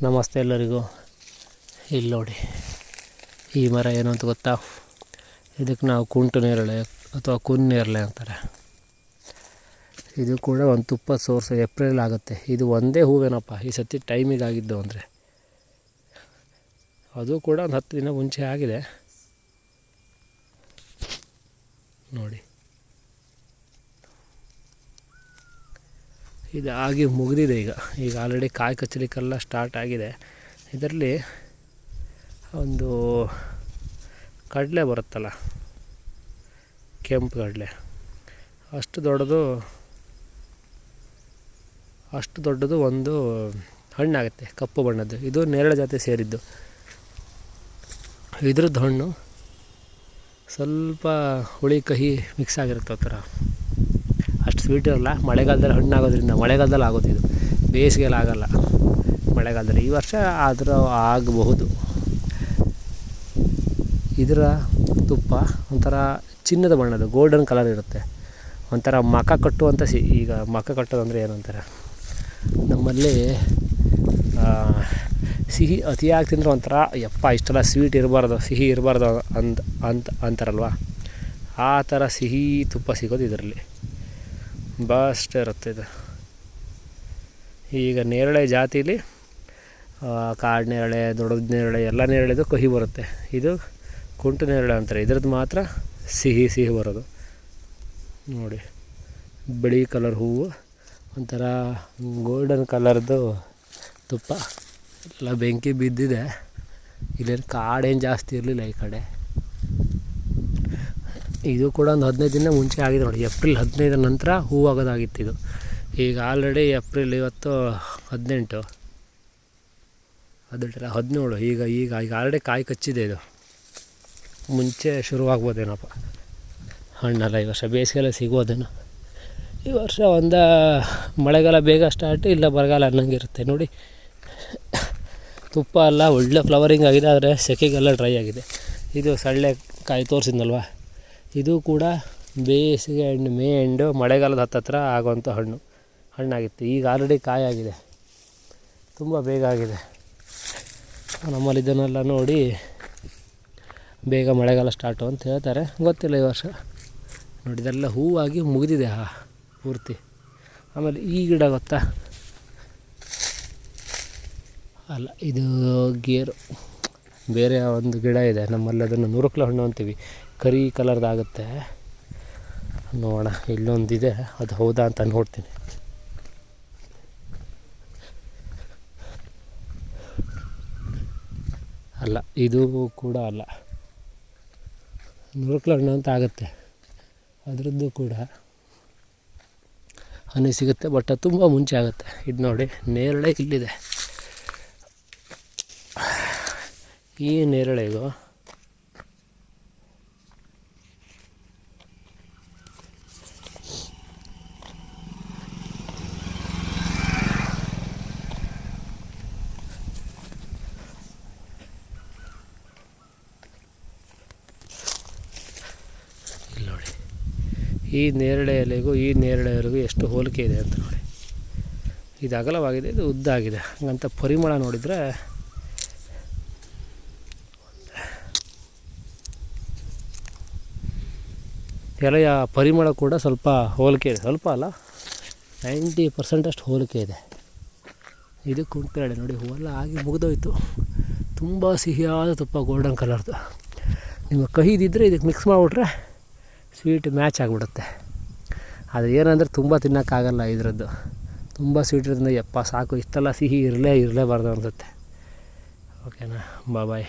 ನಮಸ್ತೆ ಎಲ್ಲರಿಗೂ. ಇಲ್ಲಿ ನೋಡಿ, ಈ ಮರ ಏನು ಅಂತ ಗೊತ್ತಾ? ಇದಕ್ಕೆ ನಾವು ಕುಂಟು ನೇರಳೆ ಅಥವಾ ನೇರಳೆ ಅಂತಾರೆ. ಇದು ಕೂಡ ಒಂದು ತುಪ್ಪದ ಸೋರ್ಸ್. ಏಪ್ರಿಲ್ ಆಗುತ್ತೆ. ಇದು ಒಂದೇ ಹೂವೇನಪ್ಪ ಈ ಸತಿ ಟೈಮಿಗೆ ಆಗಿದ್ದು ಅಂದರೆ. ಅದು ಕೂಡ ಒಂದು 10 ದಿನ ಮುಂಚೆ ಆಗಿದೆ ನೋಡಿ. ಇದು ಆಗಿ ಮುಗಿದಿದೆ. ಈಗ ಆಲ್ರೆಡಿ ಕಾಯಿ ಕಚ್ಚಲಿಕ್ಕೆಲ್ಲ ಸ್ಟಾರ್ಟ್ ಆಗಿದೆ. ಇದರಲ್ಲಿ ಒಂದು ಕಡಲೆ ಬರುತ್ತಲ್ಲ, ಕೆಂಪು ಕಡಲೆ, ಅಷ್ಟು ದೊಡ್ಡದು ಒಂದು ಹಣ್ಣಾಗುತ್ತೆ, ಕಪ್ಪು ಬಣ್ಣದ್ದು. ಇದು ನೇರಳೆ ಜಾತಿ ಸೇರಿದ್ದು. ಇದ್ರದ್ದು ಹಣ್ಣು ಸ್ವಲ್ಪ ಹುಳಿ ಕಹಿ ಮಿಕ್ಸ್ ಆಗಿರುತ್ತೆ. ಆ ಥರ ಅಷ್ಟು ಸ್ವೀಟ್ ಇರಲ್ಲ. ಮಳೆಗಾಲದಲ್ಲಿ ಹಣ್ಣಾಗೋದ್ರಿಂದ ಮಳೆಗಾಲದಲ್ಲಿ ಆಗೋದು. ಇದು ಬೇಸಿಗೆಯಲ್ಲಿ ಆಗೋಲ್ಲ, ಮಳೆಗಾಲದಲ್ಲಿ. ಈ ವರ್ಷ ಆದರೂ ಆಗಬಹುದು. ಇದರ ತುಪ್ಪ ಒಂಥರ ಚಿನ್ನದ ಬಣ್ಣದ ಗೋಲ್ಡನ್ ಕಲರ್ ಇರುತ್ತೆ. ಒಂಥರ ಮಕ ಕಟ್ಟುವಂಥ ಈಗ ಮಕ ಕಟ್ಟೋದು ಅಂದರೆ ಏನಂತಾರೆ ನಮ್ಮಲ್ಲಿ, ಸಿಹಿ ಅತಿಯಾಗಿ ತಿಂದರೆ ಒಂಥರ ಯಪ್ಪ ಇಷ್ಟೆಲ್ಲ ಸ್ವೀಟ್ ಇರಬಾರ್ದು, ಸಿಹಿ ಇರಬಾರ್ದು ಅಂತಾರಲ್ವ, ಆ ಥರ ಸಿಹಿ ತುಪ್ಪ ಸಿಗೋದು ಇದರಲ್ಲಿ. ಬೆಸ್ಟ್ ಇರುತ್ತೆ ಇದು. ಈಗ ನೇರಳೆ ಜಾತಿಲಿ ಕಾಡು ನೇರಳೆ, ದೊಡ್ಡದ ನೇರಳೆ, ಎಲ್ಲ ನೇರಳೆದು ಕಹಿ ಬರುತ್ತೆ. ಇದು ಕುಂಟು ನೇರಳೆ ಅಂತಾರೆ. ಇದ್ರದ್ದು ಮಾತ್ರ ಸಿಹಿ ಬರೋದು ನೋಡಿ. ಬಿಳಿ ಕಲರ್ ಹೂವು, ಒಂಥರ ಗೋಲ್ಡನ್ ಕಲರ್ದು ತುಪ್ಪ. ಎಲ್ಲ ಬೆಂಕಿ ಬಿದ್ದಿದೆ. ಇಲ್ಲೇನು ಕಾಡೇನು ಜಾಸ್ತಿ ಇರಲಿಲ್ಲ ಈ ಕಡೆ. ಇದು ಕೂಡ ಒಂದು 15 ದಿನ ಮುಂಚೆ ಆಗಿದೆ ನೋಡಿ. ಏಪ್ರಿಲ್ 15 ನಂತರ ಹೂವು ಆಗೋದಾಗಿತ್ತು ಇದು. ಈಗ ಆಲ್ರೆಡಿ ಏಪ್ರಿಲ್, ಇವತ್ತು 18, 17. ಈಗ ಆಲ್ರೆಡಿ ಕಾಯಿ ಕಚ್ಚಿದೆ. ಇದು ಮುಂಚೆ ಶುರುವಾಗ್ಬೋದೇನಪ್ಪ ಹಣ್ಣೆಲ್ಲ. ಈ ವರ್ಷ ಬೇಸಿಗೆಲ್ಲ ಸಿಗೋದೇನೋ. ಈ ವರ್ಷ ಒಂದು ಮಳೆಗಾಲ ಬೇಗ ಸ್ಟಾರ್ಟ್, ಇಲ್ಲ ಬರಗಾಲ ಅನ್ನಂಗಿರುತ್ತೆ ನೋಡಿ. ತುಪ್ಪ ಎಲ್ಲ ಒಳ್ಳೆ ಫ್ಲವರಿಂಗ್ ಆಗಿದೆ, ಆದರೆ ಸೆಕೆಗೆಲ್ಲ ಡ್ರೈ ಆಗಿದೆ. ಇದು ಸಳ್ಳೆ ಕಾಯಿ ತೋರಿಸಿದ್ನಲ್ವ, ಇದು ಕೂಡ ಬೇಸಿಗೆ ಹಣ್ಣು, ಮೇ ಎಂಡು, ಮಳೆಗಾಲದ ಹತ್ತಿರ ಆಗೋವಂಥ ಹಣ್ಣಾಗಿತ್ತು. ಈಗ ಆಲ್ರೆಡಿ ಕಾಯಿ ಆಗಿದೆ, ತುಂಬ ಬೇಗ ಆಗಿದೆ. ನಮ್ಮಲ್ಲಿ ಇದನ್ನೆಲ್ಲ ನೋಡಿ ಬೇಗ ಮಳೆಗಾಲ ಸ್ಟಾರ್ಟು ಅಂತ ಹೇಳ್ತಾರೆ. ಗೊತ್ತಿಲ್ಲ ಈ ವರ್ಷ ನೋಡಿ. ಇದೆಲ್ಲ ಹೂವಾಗಿ ಮುಗಿದಿದೆ ಪೂರ್ತಿ. ಆಮೇಲೆ ಈ ಗಿಡ ಗೊತ್ತಾ? ಅಲ್ಲ, ಇದು ಗೇರು, ಬೇರೆ ಒಂದು ಗಿಡ ಇದೆ ನಮ್ಮಲ್ಲಿ. ಅದನ್ನು ನುರುಕ್ಲ ಹಣ್ಣು ಅಂತೀವಿ. ಕರಿ ಕಲರ್ದಾಗುತ್ತೆ. ನೋಡೋಣ, ಇಲ್ಲೊಂದಿದೆ, ಅದು ಹೌದಾ ಅಂತ ನೋಡ್ತೀನಿ. ಅಲ್ಲ, ಇದು ಕೂಡ ಅಲ್ಲ. ನುರುಕ್ಲ ಹಣ್ಣು ಅಂತ ಆಗುತ್ತೆ. ಅದರದ್ದು ಕೂಡ ಹನಿ ಸಿಗುತ್ತೆ, ಬಟ್ ಅದು ತುಂಬ ಮುಂಚೆ ಆಗುತ್ತೆ. ಇದು ನೋಡಿ, ನೇರಳೆ ಇಲ್ಲಿದೆ. ಈ ನೇರಳೆಗೂ ನೋಡಿ, ಈ ನೇರಳೆ ಎಲೆಗೂ ಈ ನೇರಳೆ ಎಲೆಗೂ ಎಷ್ಟು ಹೋಲಿಕೆ ಇದೆ ಅಂತ ನೋಡಿ. ಇದು ಅಗಲವಾಗಿದೆ, ಇದು ಉದ್ದ ಆಗಿದೆ. ಹಂಗಂತ ಪರಿಮಳ ನೋಡಿದರೆ ಎಲೆಯ ಪರಿಮಳ ಕೂಡ ಸ್ವಲ್ಪ ಹೋಲಿಕೆ ಇದೆ. ಸ್ವಲ್ಪ ಅಲ್ಲ, 90% ಹೋಲಿಕೆ ಇದೆ. ಇದು ಕುಂಟು ನೇರಳೆ ನೋಡಿ. ಹೂವೆಲ್ಲ ಆಗಿ ಮುಗಿದೋಯ್ತು. ತುಂಬ ಸಿಹಿಯಾದ ತುಪ್ಪ, ಗೋಲ್ಡನ್ ಕಲರ್ದು. ನಿಮಗೆ ಕಹಿದಿದ್ದರೆ ಇದಕ್ಕೆ ಮಿಕ್ಸ್ ಮಾಡಿಬಿಟ್ರೆ ಸ್ವೀಟ್ ಮ್ಯಾಚ್ ಆಗಿಬಿಡುತ್ತೆ. ಅದು ಏನಂದರೆ ತುಂಬ ತಿನ್ನೋಕ್ಕಾಗಲ್ಲ ಇದರದ್ದು. ತುಂಬ ಸ್ವೀಟ್ ಇರೋದ್ರಿಂದ ಯಪ್ಪ ಸಾಕು, ಇಷ್ಟೆಲ್ಲ ಸಿಹಿ ಇರಲೇಬಾರ್ದು ಅನಿಸುತ್ತೆ. ಓಕೆನಾ? ಬಾಯ್.